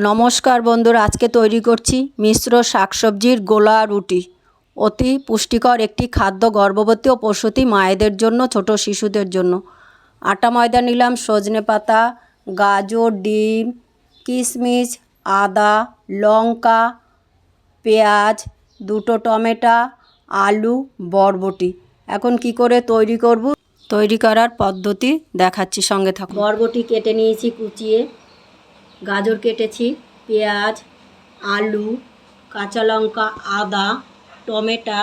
নমস্কার বন্ধুরা, আজকে তৈরি করছি মিশ্র শাকসবজির গোলা রুটি। অতি পুষ্টিকর একটি খাদ্য গর্ভবতী ও প্রসূতি মায়েদের জন্য, ছোট শিশুদের জন্য। আটা ময়দা নিলাম, সজনে পাতা, গাজর, ডিম, কিশমিশ, আদা, লঙ্কা, পেঁয়াজ, দুটো টমেটো, আলু, বরবটি। এখন কি করে তৈরি করব, তৈরি করার পদ্ধতি দেখাচ্ছি, সঙ্গে থাকুন। বরবটি কেটে নিয়েছি কুচিয়ে, গাজর কেটেছি, পেঁয়াজ, আলু, কাঁচা লঙ্কা, আদা, টমেটো,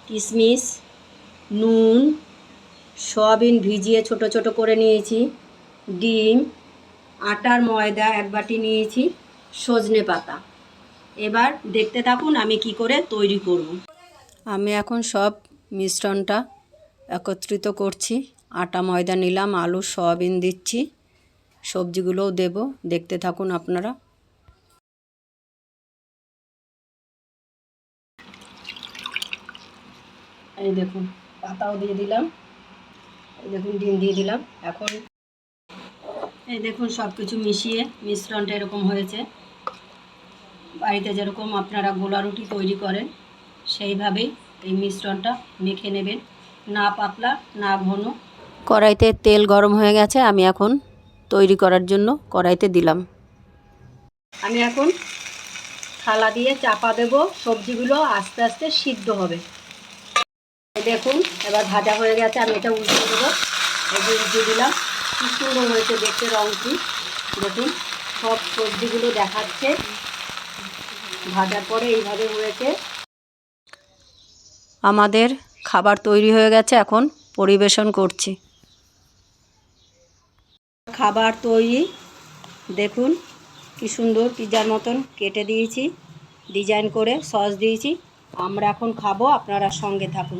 কিশমিশ, নুন, সয়াবিন ভিজিয়ে ছোট ছোট করে নিয়েছি, ডিম, আটার ময়দা এক বাটি নিয়েছি, সজনে পাতা। এবার দেখতে থাকুন আমি কি করে তৈরি করব। আমি এখন সব মিশ্রণটা একত্রিত করছি। আটা ময়দা নিলাম, আলু, সয়াবিন দিচ্ছি, সবজিগুলোও দেব, দেখতে থাকুন আপনারা। এই দেখুন পাতাও দিয়ে দিলাম, এই দেখুন ডিম দিয়ে দিলাম। এখন এই দেখুন সব কিছু মিশিয়ে মিশ্রণটা এরকম হয়েছে। বাড়িতে যেরকম আপনারা গোলা রুটি তৈরি করেন সেইভাবেই এই মিশ্রণটা মেখে নেবেন, না পাতলা না ঘন। কড়াইতে তেল গরম হয়ে গেছে, আমি এখন তৈরি করার জন্য কড়াইতে দিলাম। আমি এখন থালা দিয়ে চাপা দেব, সবজিগুলো আস্তে আস্তে সিদ্ধ হবে। দেখুন এবার ভাজা হয়ে গেছে, আমি এটা উল্টে দেবো। এই যে উল্টে দিলাম, কি সুন্দর হয়েছে দেখতে রঙটি। দেখুন সব সবজিগুলো দেখাচ্ছে ভাজার পরে এইভাবে হয়েছে। আমাদের খাবার তৈরি হয়ে গেছে, এখন পরিবেশন করছি। খাবার তৈরি, দেখুন কি সুন্দর পিৎজার মতন কেটে দিয়েছি, ডিজাইন করে সস দিয়েছি। আমরা এখন খাবো, আপনারা সঙ্গে থাকুন।